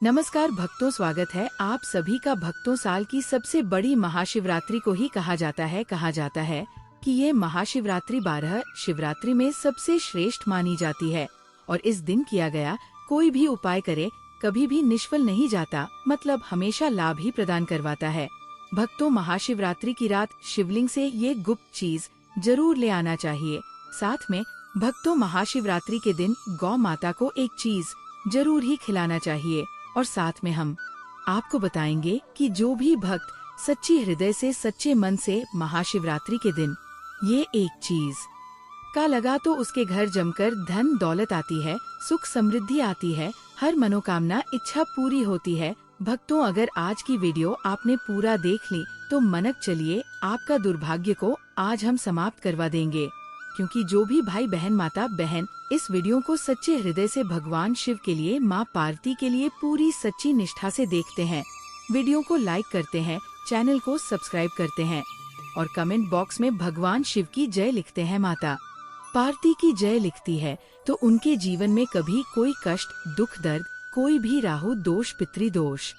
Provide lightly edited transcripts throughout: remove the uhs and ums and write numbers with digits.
नमस्कार भक्तों, स्वागत है आप सभी का। भक्तों, साल की सबसे बड़ी महाशिवरात्रि को ही कहा जाता है कि ये महाशिवरात्रि 12 शिवरात्रि में सबसे श्रेष्ठ मानी जाती है और इस दिन किया गया कोई भी उपाय करे कभी भी निष्फल नहीं जाता, मतलब हमेशा लाभ ही प्रदान करवाता है। भक्तों, महाशिवरात्रि की रात शिवलिंग से ये गुप्त चीज जरूर ले आना चाहिए। साथ में भक्तों, महाशिवरात्रि के दिन गौ माता को एक चीज जरूर ही खिलाना चाहिए। और साथ में हम आपको बताएंगे कि जो भी भक्त सच्ची हृदय से सच्चे मन से महाशिवरात्रि के दिन ये एक चीज का लगा तो उसके घर जमकर धन दौलत आती है, सुख समृद्धि आती है, हर मनोकामना इच्छा पूरी होती है। भक्तों, अगर आज की वीडियो आपने पूरा देख ली तो मनक चलिए आपका दुर्भाग्य को आज हम समाप्त करवा देंगे, क्योंकि जो भी भाई बहन माता बहन इस वीडियो को सच्चे हृदय से भगवान शिव के लिए, माँ पार्वती के लिए पूरी सच्ची निष्ठा से देखते हैं, वीडियो को लाइक करते हैं, चैनल को सब्सक्राइब करते हैं और कमेंट बॉक्स में भगवान शिव की जय लिखते हैं, माता पार्वती की जय लिखती है, तो उनके जीवन में कभी कोई कष्ट दुख दर्द, कोई भी राहु दोष पितृदोष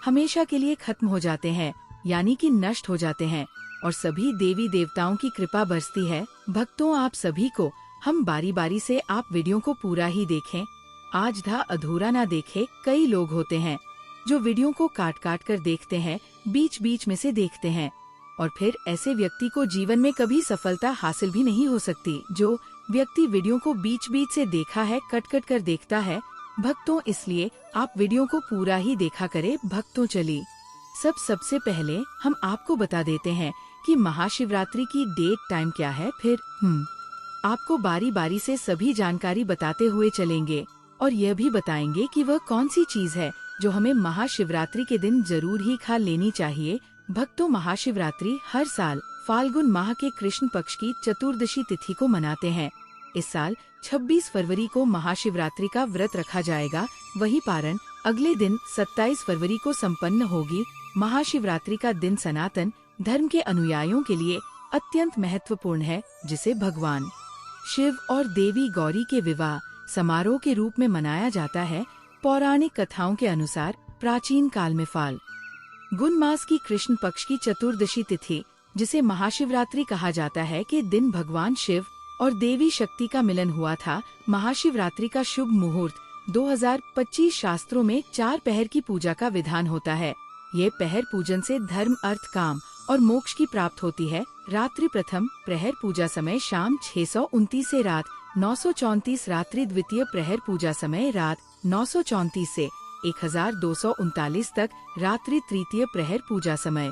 हमेशा के लिए खत्म हो जाते हैं, यानी कि नष्ट हो जाते हैं और सभी देवी देवताओं की कृपा बरसती है। भक्तों, आप सभी को हम बारी बारी से आप वीडियो को पूरा ही देखें, आज धा अधूरा ना देखे। कई लोग होते हैं जो वीडियो को काट काट कर देखते हैं, बीच बीच में से देखते हैं और फिर ऐसे व्यक्ति को जीवन में कभी सफलता हासिल भी नहीं हो सकती। जो व्यक्ति वीडियो को बीच बीच से देखा है, कट कट कर देखता है भक्तों, इसलिए आप वीडियो को पूरा ही देखा करे। भक्तों, चली सबसे पहले हम आपको बता देते हैं कि महाशिवरात्रि की डेट टाइम क्या है, फिर आपको बारी बारी से सभी जानकारी बताते हुए चलेंगे और यह भी बताएंगे कि वह कौन सी चीज है जो हमें महाशिवरात्रि के दिन जरूर ही खा लेनी चाहिए। भक्तों, महाशिवरात्रि हर साल फाल्गुन माह के कृष्ण पक्ष की चतुर्दशी तिथि को मनाते हैं। इस साल 26 फरवरी को महाशिवरात्रि का व्रत रखा जाएगा, वही पारण अगले दिन 27 फरवरी को संपन्न होगी। महाशिवरात्रि का दिन सनातन धर्म के अनुयायियों के लिए अत्यंत महत्वपूर्ण है, जिसे भगवान शिव और देवी गौरी के विवाह समारोह के रूप में मनाया जाता है। पौराणिक कथाओं के अनुसार प्राचीन काल में फाल्गुन मास की कृष्ण पक्ष की चतुर्दशी तिथि, जिसे महाशिवरात्रि कहा जाता है, के दिन भगवान शिव और देवी शक्ति का मिलन हुआ था। महाशिवरात्रि का शुभ मुहूर्त 2025 शास्त्रों में 4 पहर की पूजा का विधान होता है। ये पहर पूजन से धर्म अर्थ काम और मोक्ष की प्राप्त होती है। रात्रि प्रथम प्रहर पूजा समय शाम 629 से रात 934, रात्रि द्वितीय प्रहर पूजा समय रात 934 से 1239 तक, रात्रि तृतीय प्रहर पूजा समय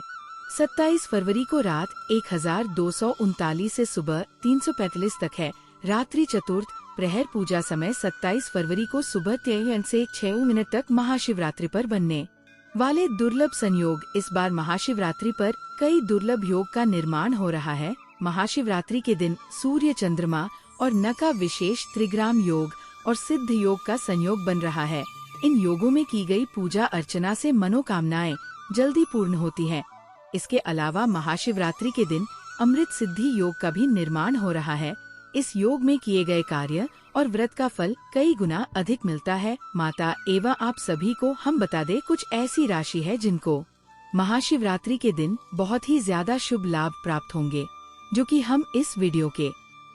27 फरवरी को रात 1239 से सुबह 345 तक है। रात्रि चतुर्थ प्रहर पूजा समय 27 फरवरी को सुबह 3 से 6 मिनट तक। महाशिवरात्रि पर बनने वाले दुर्लभ संयोग, इस बार महाशिवरात्रि पर कई दुर्लभ योग का निर्माण हो रहा है। महाशिवरात्रि के दिन सूर्य चंद्रमा और न का विशेष त्रिग्राम योग और सिद्ध योग का संयोग बन रहा है। इन योगों में की गई पूजा अर्चना से मनोकामनाएं जल्दी पूर्ण होती हैं। इसके अलावा महाशिवरात्रि के दिन अमृत सिद्धि योग का भी निर्माण हो रहा है। इस योग में किए गए कार्य और व्रत का फल कई गुना अधिक मिलता है। माता एवं आप सभी को हम बता दें, कुछ ऐसी राशि है जिनको महाशिवरात्रि के दिन बहुत ही ज्यादा शुभ लाभ प्राप्त होंगे, जो कि हम इस वीडियो के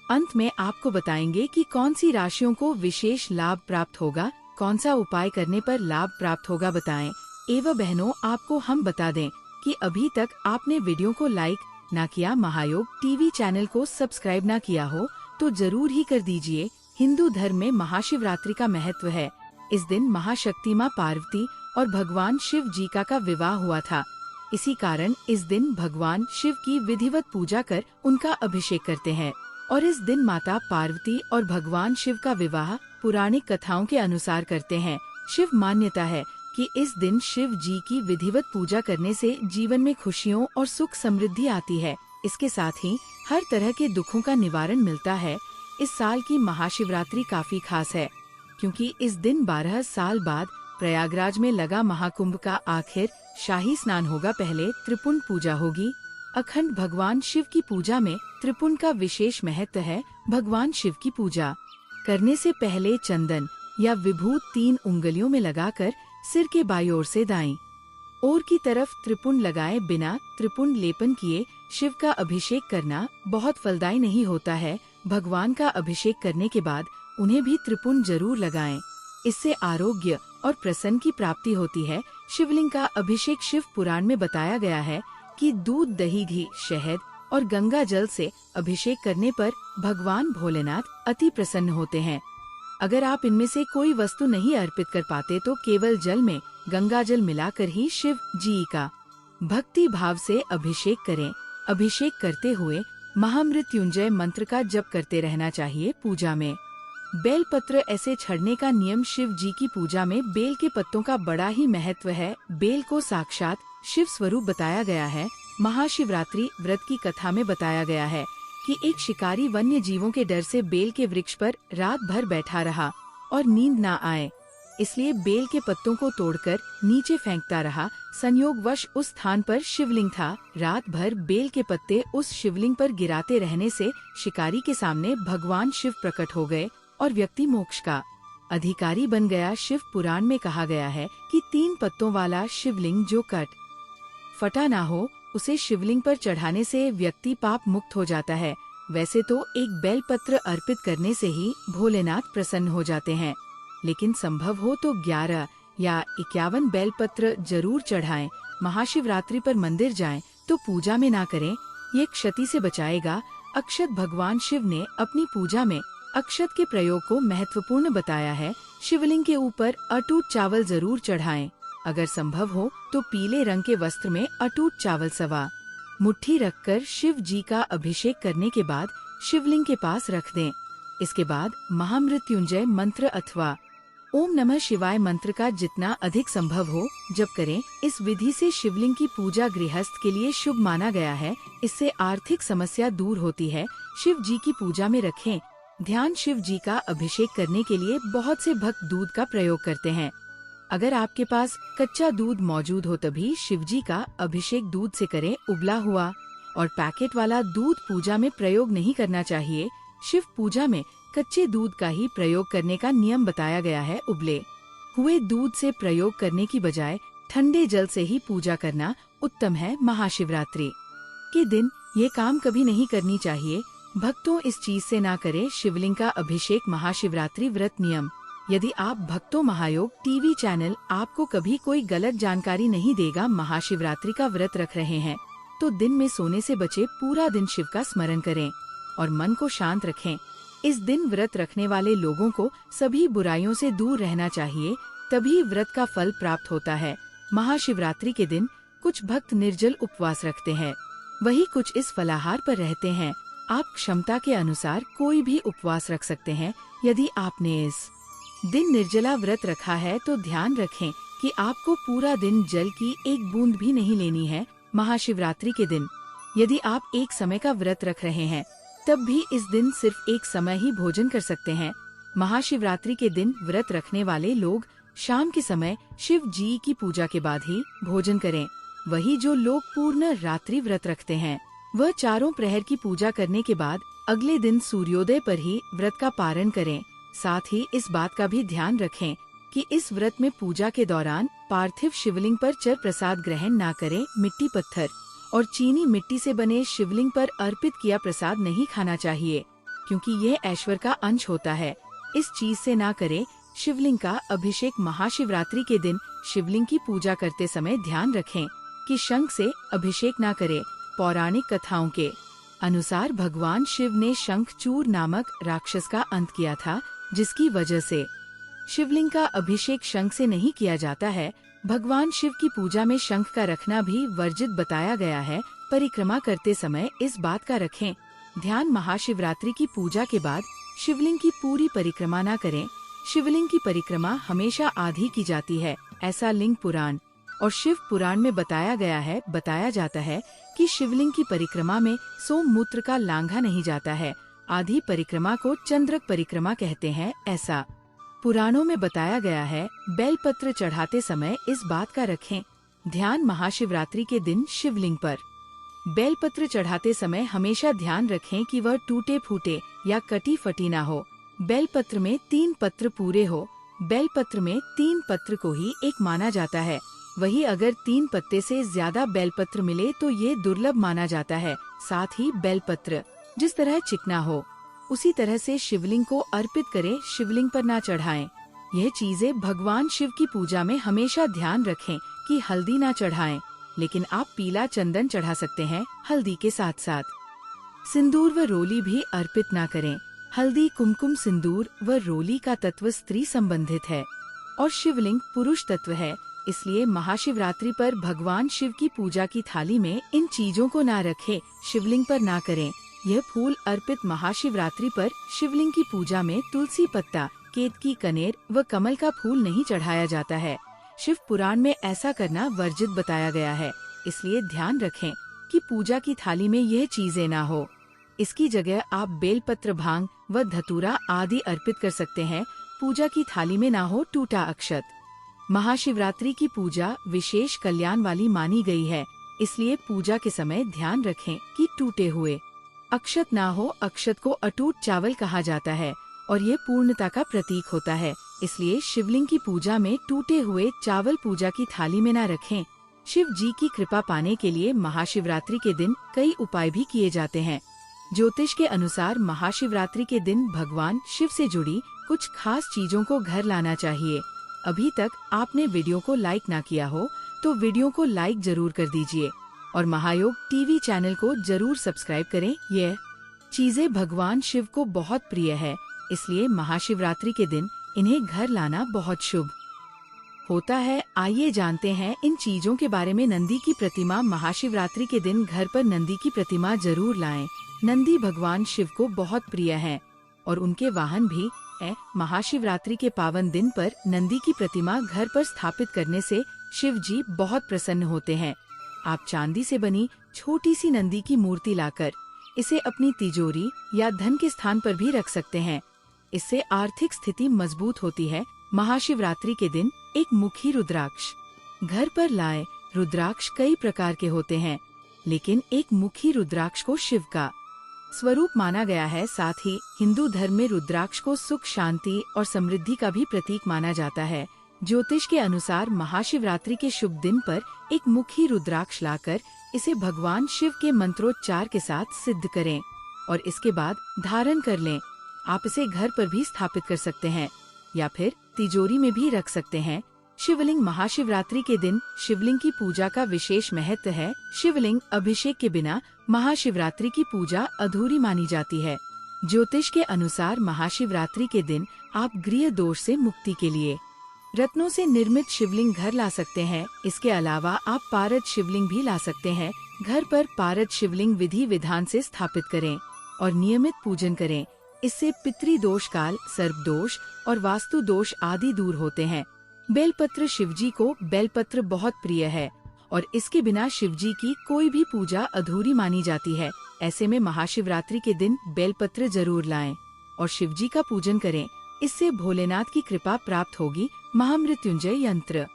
अंत में आपको बताएंगे कि कौन सी राशियों को विशेष लाभ प्राप्त होगा, कौन सा उपाय करने पर लाभ प्राप्त होगा बताएं। एवं बहनों, आपको हम बता दें कि अभी तक आपने वीडियो को लाइक ना किया, महायोग टीवी चैनल को सब्सक्राइब ना किया हो तो जरूर ही कर दीजिए। हिंदू धर्म में महाशिवरात्रि का महत्व है। इस दिन महाशक्ति माँ पार्वती और भगवान शिव जी का विवाह हुआ था। इसी कारण इस दिन भगवान शिव की विधिवत पूजा कर उनका अभिषेक करते हैं और इस दिन माता पार्वती और भगवान शिव का विवाह पुराणिक कथाओं के अनुसार करते हैं। शिव मान्यता है कि इस दिन शिव जी की विधिवत पूजा करने से जीवन में खुशियों और सुख समृद्धि आती है। इसके साथ ही हर तरह के दुखों का निवारण मिलता है। इस साल की महाशिवरात्रि काफी खास है, क्योंकि इस दिन 12 साल बाद प्रयागराज में लगा महाकुंभ का आखिर शाही स्नान होगा। पहले त्रिपुंड पूजा होगी। अखंड भगवान शिव की पूजा में त्रिपुंड का विशेष महत्व है। भगवान शिव की पूजा करने से पहले चंदन या विभूत 3 उंगलियों में लगाकर सिर के बाईं ओर से दाईं ओर की तरफ त्रिपुंड लगाए बिना त्रिपुंड लेपन किए शिव का अभिषेक करना बहुत फलदायी नहीं होता है। भगवान का अभिषेक करने के बाद उन्हें भी त्रिपुंड जरूर लगाएं। इससे आरोग्य और प्रसन्न की प्राप्ति होती है। शिवलिंग का अभिषेक शिव पुराण में बताया गया है कि दूध, दही, घी, शहद और गंगा जल से अभिषेक करने पर भगवान भोलेनाथ अति प्रसन्न होते हैं। अगर आप इनमें से कोई वस्तु नहीं अर्पित कर पाते तो केवल जल में गंगा जल मिलाकर ही शिव जी का भक्ति भाव से अभिषेक करें। अभिषेक करते हुए महामृत्युंजय मंत्र का जप करते रहना चाहिए। पूजा में बेल पत्र ऐसे छड़ने का नियम। शिव जी की पूजा में बेल के पत्तों का बड़ा ही महत्व है। बेल को साक्षात शिव स्वरूप बताया गया है। महाशिवरात्रि व्रत की कथा में बताया गया है कि एक शिकारी वन्य जीवों के डर से बेल के वृक्ष पर रात भर बैठा रहा और नींद ना आए, इसलिए बेल के पत्तों को तोड़कर नीचे फेंकता रहा। संयोगवश उस स्थान पर शिवलिंग था। रात भर बेल के पत्ते उस शिवलिंग पर गिराते रहने से शिकारी के सामने भगवान शिव प्रकट हो गए और व्यक्ति मोक्ष का अधिकारी बन गया। शिव पुराण में कहा गया है कि 3 पत्तों वाला शिवलिंग जो कट फटा ना हो, उसे शिवलिंग पर चढ़ाने से व्यक्ति पाप मुक्त हो जाता है। वैसे तो एक बेल पत्र अर्पित करने से ही भोलेनाथ प्रसन्न हो जाते हैं, लेकिन संभव हो तो 11 या 51 बेल पत्र जरूर चढ़ाएं। महाशिवरात्रि पर मंदिर जाएं तो पूजा में ना करें, ये क्षति से बचाएगा। अक्षत भगवान शिव ने अपनी पूजा में अक्षत के प्रयोग को महत्वपूर्ण बताया है। शिवलिंग के ऊपर अटूट चावल जरूर चढ़ाएं। अगर संभव हो तो पीले रंग के वस्त्र में अटूट चावल सवा मुट्ठी रखकर शिव जी का अभिषेक करने के बाद शिवलिंग के पास रख दें। इसके बाद महामृत्युंजय मंत्र अथवा ओम नमः शिवाय मंत्र का जितना अधिक संभव हो जप करें। इस विधि से शिवलिंग की पूजा गृहस्थ के लिए शुभ माना गया है। इससे आर्थिक समस्या दूर होती है। शिव जी की पूजा में रखें ध्यान। शिव जी का अभिषेक करने के लिए बहुत से भक्त दूध का प्रयोग करते हैं। अगर आपके पास कच्चा दूध मौजूद हो तभी शिव जी का अभिषेक दूध से करें। उबला हुआ और पैकेट वाला दूध पूजा में प्रयोग नहीं करना चाहिए। शिव पूजा में कच्चे दूध का ही प्रयोग करने का नियम बताया गया है। उबले हुए दूध से प्रयोग करने की बजाय ठंडे जल से ही पूजा करना उत्तम है। महाशिवरात्रि के दिन ये काम कभी नहीं करनी चाहिए। भक्तों इस चीज से ना करें। शिवलिंग का अभिषेक महाशिवरात्रि व्रत नियम। यदि आप भक्तों महायोग टीवी चैनल आपको कभी कोई गलत जानकारी नहीं देगा। महाशिवरात्रि का व्रत रख रहे हैं तो दिन में सोने से बचे पूरा दिन शिव का स्मरण करें और मन को शांत रखें। इस दिन व्रत रखने वाले लोगों को सभी बुराइयों से दूर रहना चाहिए, तभी व्रत का फल प्राप्त होता है। महाशिवरात्रि के दिन कुछ भक्त निर्जल उपवास रखते हैं, वही कुछ इस फलाहार पर रहते हैं। आप क्षमता के अनुसार कोई भी उपवास रख सकते हैं। यदि आपने इस दिन निर्जला व्रत रखा है तो ध्यान रखें कि आपको पूरा दिन जल की एक बूंद भी नहीं लेनी है। महाशिवरात्रि के दिन यदि आप एक समय का व्रत रख रहे हैं तब भी इस दिन सिर्फ एक समय ही भोजन कर सकते हैं। महाशिवरात्रि के दिन व्रत रखने वाले लोग शाम के समय शिव जी की पूजा के बाद ही भोजन करें। वही जो लोग पूर्ण रात्रि व्रत रखते हैं वह चारों प्रहर की पूजा करने के बाद अगले दिन सूर्योदय पर ही व्रत का पारण करें। साथ ही इस बात का भी ध्यान रखें कि इस व्रत में पूजा के दौरान पार्थिव शिवलिंग पर चर प्रसाद ग्रहण ना करें। मिट्टी, पत्थर और चीनी मिट्टी से बने शिवलिंग पर अर्पित किया प्रसाद नहीं खाना चाहिए, क्योंकि यह ऐश्वर्य का अंश होता है। इस चीज से ना करें। शिवलिंग का अभिषेक महाशिवरात्रि के दिन शिवलिंग की पूजा करते समय ध्यान रखें कि शंख से अभिषेक ना करें। पौराणिक कथाओं के अनुसार भगवान शिव ने शंखचूर नामक राक्षस का अंत किया था, जिसकी वजह से शिवलिंग का अभिषेक शंख से नहीं किया जाता है। भगवान शिव की पूजा में शंख का रखना भी वर्जित बताया गया है। परिक्रमा करते समय इस बात का रखें ध्यान। महाशिवरात्रि की पूजा के बाद शिवलिंग की पूरी परिक्रमा ना करें। शिवलिंग की परिक्रमा हमेशा आधी की जाती है, ऐसा लिंग पुराण और शिव पुराण में बताया गया है। बताया जाता है कि शिवलिंग की परिक्रमा में सोममूत्र का लांघा नहीं जाता है। आधी परिक्रमा को चंद्रक परिक्रमा कहते हैं, ऐसा पुराणों में बताया गया है। बेलपत्र चढ़ाते समय इस बात का रखें ध्यान। महाशिवरात्रि के दिन शिवलिंग पर बेलपत्र चढ़ाते समय हमेशा ध्यान रखें कि वह टूटे फूटे या कटी फटी ना हो। बेलपत्र में 3 पत्र पूरे हो बेलपत्र में 3 पत्र को ही एक माना जाता है। वही अगर 3 पत्ते से ज्यादा बेलपत्र मिले तो ये दुर्लभ माना जाता है। साथ ही बेलपत्र जिस तरह चिकना हो उसी तरह से शिवलिंग को अर्पित करें, शिवलिंग पर ना चढ़ाएं। यह चीजें भगवान शिव की पूजा में हमेशा ध्यान रखें कि हल्दी ना चढ़ाएं, लेकिन आप पीला चंदन चढ़ा सकते हैं हल्दी के साथ साथ। सिंदूर व रोली भी अर्पित ना करें। हल्दी, कुमकुम, सिंदूर व रोली का तत्व स्त्री संबंधित है और शिवलिंग पुरुष तत्व है, इसलिए महाशिवरात्रि पर भगवान शिव की पूजा की थाली में इन चीजों को ना रखें, शिवलिंग पर ना करें। यह फूल अर्पित महाशिवरात्रि पर शिवलिंग की पूजा में तुलसी पत्ता, केतकी, कनेर व कमल का फूल नहीं चढ़ाया जाता है। शिव पुराण में ऐसा करना वर्जित बताया गया है, इसलिए ध्यान रखें कि पूजा की थाली में यह चीजें ना हो। इसकी जगह आप बेलपत्र, भांग व धतूरा आदि अर्पित कर सकते हैं। पूजा की थाली में ना हो टूटा अक्षत। महाशिवरात्रि की पूजा विशेष कल्याण वाली मानी गई है, इसलिए पूजा के समय ध्यान रखें कि टूटे हुए अक्षत ना हो। अक्षत को अटूट चावल कहा जाता है और ये पूर्णता का प्रतीक होता है, इसलिए शिवलिंग की पूजा में टूटे हुए चावल पूजा की थाली में ना रखें। शिव जी की कृपा पाने के लिए महाशिवरात्रि के दिन कई उपाय भी किए जाते हैं। ज्योतिष के अनुसार महाशिवरात्रि के दिन भगवान शिव से जुड़ी कुछ खास चीजों को घर लाना चाहिए। अभी तक आपने वीडियो को लाइक ना किया हो तो वीडियो को लाइक जरूर कर दीजिए और महायोग टीवी चैनल को जरूर सब्सक्राइब करें। यह चीजें भगवान शिव को बहुत प्रिय है, इसलिए महाशिवरात्रि के दिन इन्हें घर लाना बहुत शुभ होता है। आइए जानते हैं इन चीजों के बारे में। नंदी की प्रतिमा। महाशिवरात्रि के दिन घर पर नंदी की प्रतिमा जरूर लाएं। नंदी भगवान शिव को बहुत प्रिय हैं और उनके वाहन भी है। महाशिवरात्रि के पावन दिन पर नंदी की प्रतिमा घर पर स्थापित करने से शिव जी बहुत प्रसन्न होते हैं। आप चांदी से बनी छोटी सी नंदी की मूर्ति लाकर इसे अपनी तिजोरी या धन के स्थान पर भी रख सकते हैं। इससे आर्थिक स्थिति मजबूत होती है। महाशिवरात्रि के दिन एक मुखी रुद्राक्ष घर पर लाएं। रुद्राक्ष कई प्रकार के होते हैं, लेकिन एक मुखी रुद्राक्ष को शिव का स्वरूप माना गया है। साथ ही हिंदू धर्म में रुद्राक्ष को सुख, शांति और समृद्धि का भी प्रतीक माना जाता है। ज्योतिष के अनुसार महाशिवरात्रि के शुभ दिन पर एक मुखी रुद्राक्ष लाकर इसे भगवान शिव के मंत्रोच्चार के साथ सिद्ध करें और इसके बाद धारण कर लें। आप इसे घर पर भी स्थापित कर सकते हैं या फिर तिजोरी में भी रख सकते हैं। शिवलिंग। महाशिवरात्रि के दिन शिवलिंग की पूजा का विशेष महत्व है। शिवलिंग अभिषेक के बिना महाशिवरात्रि की पूजा अधूरी मानी जाती है। ज्योतिष के अनुसार महाशिवरात्रि के दिन आप गृह दोष से मुक्ति के लिए रत्नों से निर्मित शिवलिंग घर ला सकते हैं। इसके अलावा आप पारद शिवलिंग भी ला सकते हैं। घर पर पारद शिवलिंग विधि विधान से स्थापित करें और नियमित पूजन करें। इससे पितृदोष, काल, सर्प दोष और वास्तु दोष आदि दूर होते हैं। बेलपत्र। शिवजी को बेलपत्र बहुत प्रिय है और इसके बिना शिवजी की कोई भी पूजा अधूरी मानी जाती है। ऐसे में महाशिवरात्रि के दिन बेलपत्र जरूर लाएं और शिवजी का पूजन करें। इससे भोलेनाथ की कृपा प्राप्त होगी। महामृत्युंजय यंत्र।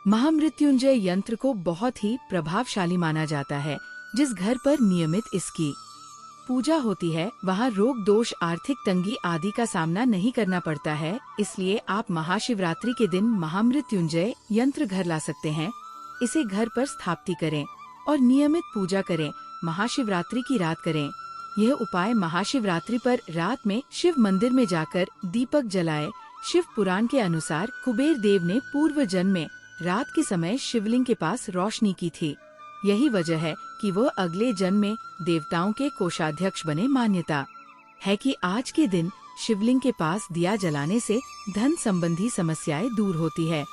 महामृत्युंजय यंत्र को बहुत ही प्रभावशाली माना जाता है। जिस घर पर नियमित इसकी पूजा होती है वहाँ रोग, दोष, आर्थिक तंगी आदि का सामना नहीं करना पड़ता है। इसलिए आप महाशिवरात्रि के दिन महामृत्युंजय यंत्र घर ला सकते हैं। इसे घर पर स्थापित करें और नियमित पूजा करें। महाशिवरात्रि की रात करें। यह उपाय महाशिवरात्रि पर रात में शिव मंदिर में जाकर दीपक जलाए। शिव पुराण के अनुसार कुबेर देव ने पूर्व जन्म में रात के समय शिवलिंग के पास रोशनी की थी। यही वजह है कि वह अगले जन्म में देवताओं के कोषाध्यक्ष बने। मान्यता है कि आज के दिन शिवलिंग के पास दिया जलाने से धन संबंधी समस्याएं दूर होती है।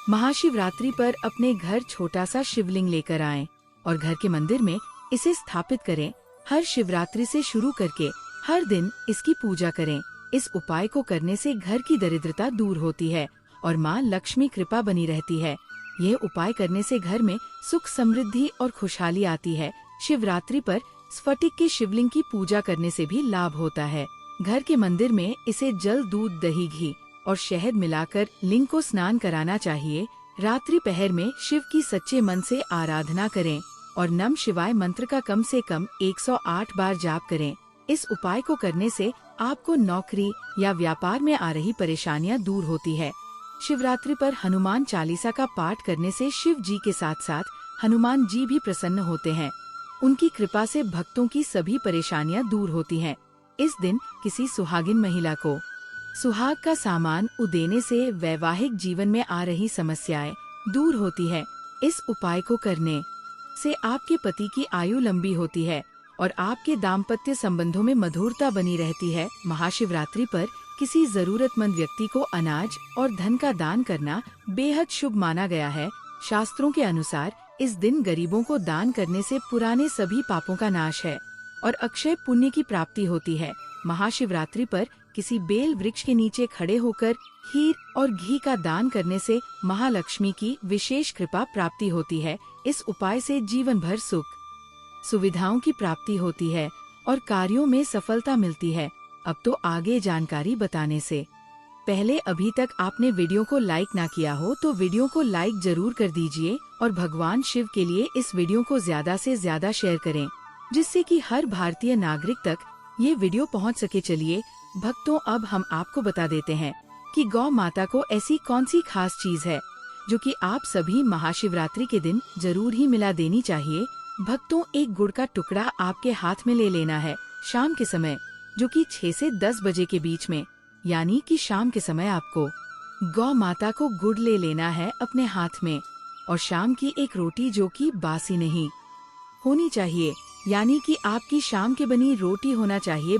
महाशिवरात्रि पर अपने घर छोटा सा शिवलिंग लेकर आएं और घर के मंदिर में इसे स्थापित करें। हर शिवरात्रि से शुरू करके हर दिन इसकी पूजा करें। इस उपाय को करने से घर की दरिद्रता दूर होती है और माँ लक्ष्मी कृपा बनी रहती है। यह उपाय करने से घर में सुख, समृद्धि और खुशहाली आती है। शिवरात्रि पर स्फटिक के शिवलिंग की पूजा करने से भी लाभ होता है। घर के मंदिर में इसे जल, दूध, दही, घी और शहद मिलाकर लिंग को स्नान कराना चाहिए। रात्रि पहर में शिव की सच्चे मन से आराधना करें और नम शिवाय मंत्र का कम से कम 108 बार जाप करें। इस उपाय को करने से आपको नौकरी या व्यापार में आ रही परेशानियां दूर होती है। शिवरात्रि पर हनुमान चालीसा का पाठ करने से शिव जी के साथ साथ हनुमान जी भी प्रसन्न होते हैं। उनकी कृपा से भक्तों की सभी परेशानियां दूर होती हैं। इस दिन किसी सुहागिन महिला को सुहाग का सामान देने से वैवाहिक जीवन में आ रही समस्याएं दूर होती है। इस उपाय को करने से आपके पति की आयु लंबी होती है और आपके दाम्पत्य संबंधों में मधुरता बनी रहती है। महाशिवरात्रि पर किसी जरूरतमंद व्यक्ति को अनाज और धन का दान करना बेहद शुभ माना गया है। शास्त्रों के अनुसार इस दिन गरीबों को दान करने से पुराने सभी पापों का नाश है और अक्षय पुण्य की प्राप्ति होती है। महाशिवरात्रि पर किसी बेल वृक्ष के नीचे खड़े होकर खीर और घी का दान करने से महालक्ष्मी की विशेष कृपा प्राप्ति होती है। इस उपाय से जीवन भर सुख सुविधाओं की प्राप्ति होती है और कार्यों में सफलता मिलती है। अब तो आगे जानकारी बताने से पहले अभी तक आपने वीडियो को लाइक ना किया हो तो वीडियो को लाइक जरूर कर दीजिए और भगवान शिव के लिए इस वीडियो को ज्यादा से ज्यादा शेयर करें, जिससे कि हर भारतीय नागरिक तक ये वीडियो पहुंच सके। चलिए भक्तों, अब हम आपको बता देते हैं कि गौ माता को ऐसी कौन सी खास चीज है जो कि आप सभी महाशिवरात्रि के दिन जरूर ही मिला देनी चाहिए। भक्तों, एक गुड़ का टुकड़ा आपके हाथ में ले लेना है शाम के समय, जो कि 6 से 10 बजे के बीच में, यानी कि शाम के समय आपको गौ माता को गुड़ ले लेना है अपने हाथ में। और शाम की एक रोटी जो कि बासी नहीं होनी चाहिए, यानी कि आपकी शाम के बनी रोटी होना चाहिए,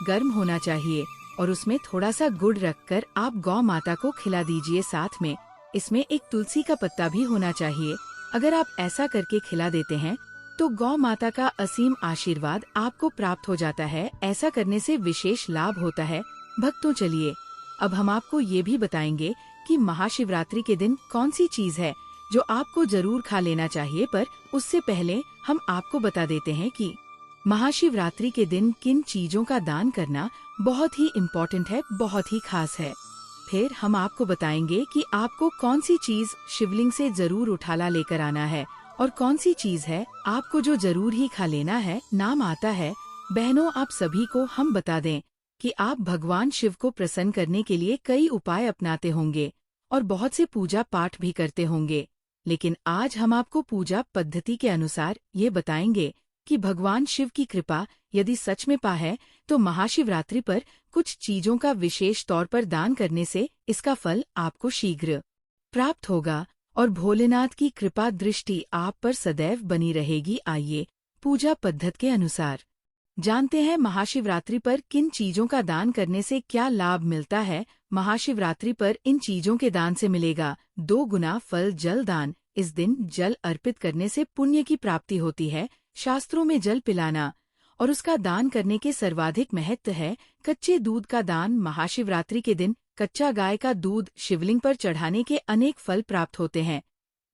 गर्म होना चाहिए और उसमें थोड़ा सा गुड़ रखकर आप गौ माता को खिला दीजिए। साथ में इसमें एक तुलसी का पत्ता भी होना चाहिए। अगर आप ऐसा करके खिला देते हैं तो गौ माता का असीम आशीर्वाद आपको प्राप्त हो जाता है। ऐसा करने से विशेष लाभ होता है। भक्तों, चलिए अब हम आपको ये भी बताएंगे कि महाशिवरात्रि के दिन कौन सी चीज है जो आपको जरूर खा लेना चाहिए। पर उससे पहले हम आपको बता देते हैं कि महाशिवरात्रि के दिन किन चीजों का दान करना बहुत ही इम्पोर्टेंट है, बहुत ही खास है। फिर हम आपको बताएंगे कि आपको कौन सी चीज शिवलिंग से जरूर उठाला लेकर आना है और कौन सी चीज है आपको जो जरूर ही खा लेना है। नाम आता है। बहनों, आप सभी को हम बता दें कि आप भगवान शिव को प्रसन्न करने के लिए कई उपाय अपनाते होंगे और बहुत से पूजा पाठ भी करते होंगे, लेकिन आज हम आपको पूजा पद्धति के अनुसार ये बताएंगे कि भगवान शिव की कृपा यदि सच में है तो महाशिवरात्रि पर कुछ चीजों का विशेष तौर पर दान करने से इसका फल आपको शीघ्र प्राप्त होगा और भोलेनाथ की कृपा दृष्टि आप पर सदैव बनी रहेगी। आइए पूजा पद्धति के अनुसार जानते हैं महाशिवरात्रि पर किन चीजों का दान करने से क्या लाभ मिलता है। महाशिवरात्रि पर इन चीजों के दान से मिलेगा 2 गुना फल। जल दान। इस दिन जल अर्पित करने से पुण्य की प्राप्ति होती है। शास्त्रों में जल पिलाना और उसका दान करने के सर्वाधिक महत्व है। कच्चे दूध का दान। महाशिवरात्रि के दिन कच्चा गाय का दूध शिवलिंग पर चढ़ाने के अनेक फल प्राप्त होते हैं।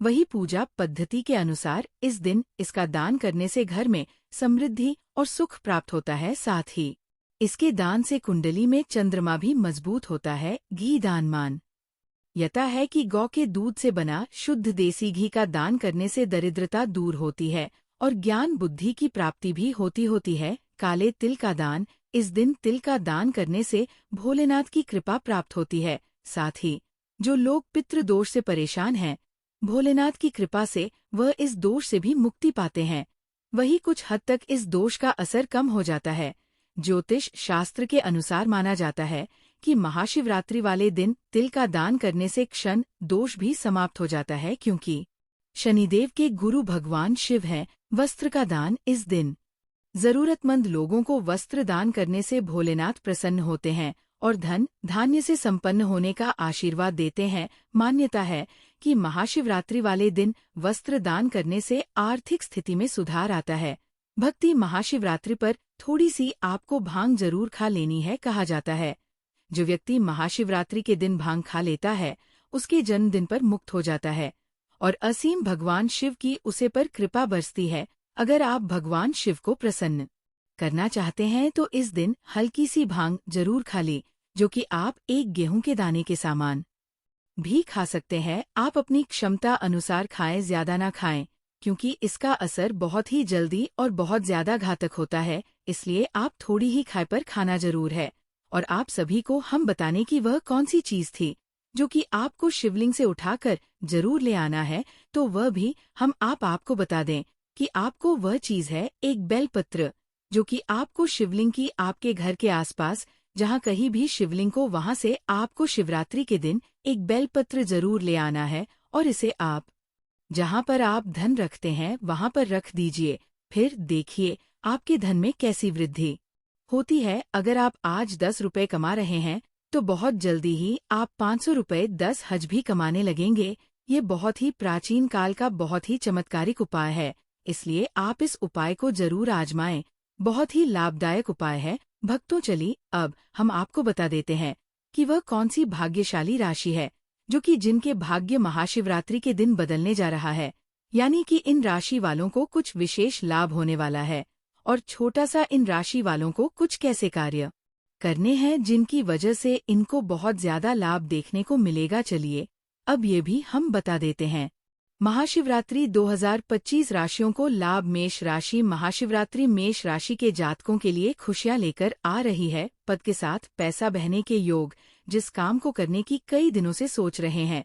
वही पूजा पद्धति के अनुसार इस दिन इसका दान करने से घर में समृद्धि और सुख प्राप्त होता है। साथ ही इसके दान से कुंडली में चंद्रमा भी मजबूत होता है। घी दान। मान्यता है कि गौ के दूध से बना शुद्ध देसी घी का दान करने से दरिद्रता दूर होती है और ज्ञान बुद्धि की प्राप्ति भी होती है। काले तिल का दान। इस दिन तिल का दान करने से भोलेनाथ की कृपा प्राप्त होती है। साथ ही जो लोग पितृ दोष से परेशान हैं, भोलेनाथ की कृपा से वह इस दोष से भी मुक्ति पाते हैं। वही कुछ हद तक इस दोष का असर कम हो जाता है। ज्योतिष शास्त्र के अनुसार माना जाता है कि महाशिवरात्रि वाले दिन तिल का दान करने से क्षण दोष भी समाप्त हो जाता है, क्योंकि शनिदेव के गुरु भगवान शिव हैं। वस्त्र का दान। इस दिन जरूरतमंद लोगों को वस्त्र दान करने से भोलेनाथ प्रसन्न होते हैं और धन धान्य से संपन्न होने का आशीर्वाद देते हैं। मान्यता है कि महाशिवरात्रि वाले दिन वस्त्र दान करने से आर्थिक स्थिति में सुधार आता है। भक्ति। महाशिवरात्रि पर थोड़ी सी आपको भांग जरूर खा लेनी है। कहा जाता है जो व्यक्ति महाशिवरात्रि के दिन भांग खा लेता है उसके जन्मदिन पर मुक्त हो जाता है और असीम भगवान शिव की उसे पर कृपा बरसती है। अगर आप भगवान शिव को प्रसन्न करना चाहते हैं तो इस दिन हल्की सी भांग जरूर खा लें, जो कि आप एक गेहूं के दाने के समान भी खा सकते हैं। आप अपनी क्षमता अनुसार खाएं, ज्यादा ना खाएं, क्योंकि इसका असर बहुत ही जल्दी और बहुत ज्यादा घातक होता है। इसलिए आप थोड़ी ही खाए पर खाना जरूर है। और आप सभी को हम बताने की वह कौन सी चीज थी जो कि आपको शिवलिंग से उठाकर जरूर ले आना है, तो वह भी हम आपको बता दें कि आपको वह चीज है एक बेलपत्र, जो कि आपको शिवलिंग की आपके घर के आसपास जहाँ कहीं भी शिवलिंग को वहां से आपको शिवरात्रि के दिन एक बेलपत्र जरूर ले आना है और इसे आप जहाँ पर आप धन रखते हैं वहां पर रख दीजिए। फिर देखिए आपके धन में कैसी वृद्धि होती है। अगर आप आज 10 रुपए कमा रहे हैं तो बहुत जल्दी ही आप 500 रुपए 10 हज भी कमाने लगेंगे। ये बहुत ही प्राचीन काल का बहुत ही चमत्कारिक उपाय है, इसलिए आप इस उपाय को जरूर आजमाएं। बहुत ही लाभदायक उपाय है भक्तों। चलिए अब हम आपको बता देते हैं कि वह कौन सी भाग्यशाली राशि है जो कि जिनके भाग्य महाशिवरात्रि के दिन बदलने जा रहा है, यानी कि इन राशि वालों को कुछ विशेष लाभ होने वाला है। और छोटा सा इन राशि वालों को कुछ कैसे कार्य करने हैं जिनकी वजह से इनको बहुत ज्यादा लाभ देखने को मिलेगा। चलिए अब ये भी हम बता देते हैं। महाशिवरात्रि 2025 राशियों को लाभ। मेष राशि। महाशिवरात्रि मेष राशि के जातकों के लिए खुशियां लेकर आ रही है। पद के साथ पैसा बहने के योग। जिस काम को करने की कई दिनों से सोच रहे हैं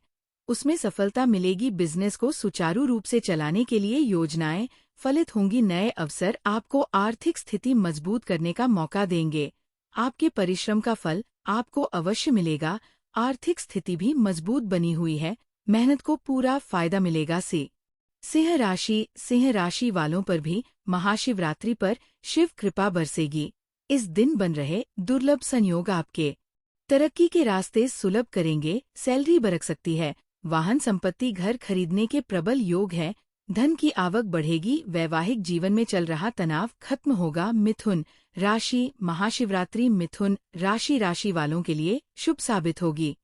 उसमें सफलता मिलेगी। बिजनेस को सुचारू रूप से चलाने के लिए योजनाएं फलित होंगी। नए अवसर आपको आर्थिक स्थिति मजबूत करने का मौका देंगे। आपके परिश्रम का फल आपको अवश्य मिलेगा। आर्थिक स्थिति भी मजबूत बनी हुई है, मेहनत को पूरा फायदा मिलेगा। सिंह राशि। सिंह राशि वालों पर भी महाशिवरात्रि पर शिव कृपा बरसेगी। इस दिन बन रहे दुर्लभ संयोग आपके तरक्की के रास्ते सुलभ करेंगे। सैलरी बरक सकती है। वाहन संपत्ति घर खरीदने के प्रबल योग है। धन की आवक बढ़ेगी। वैवाहिक जीवन में चल रहा तनाव खत्म होगा। मिथुन राशि। महाशिवरात्रि मिथुन राशि वालों के लिए शुभ साबित होगी।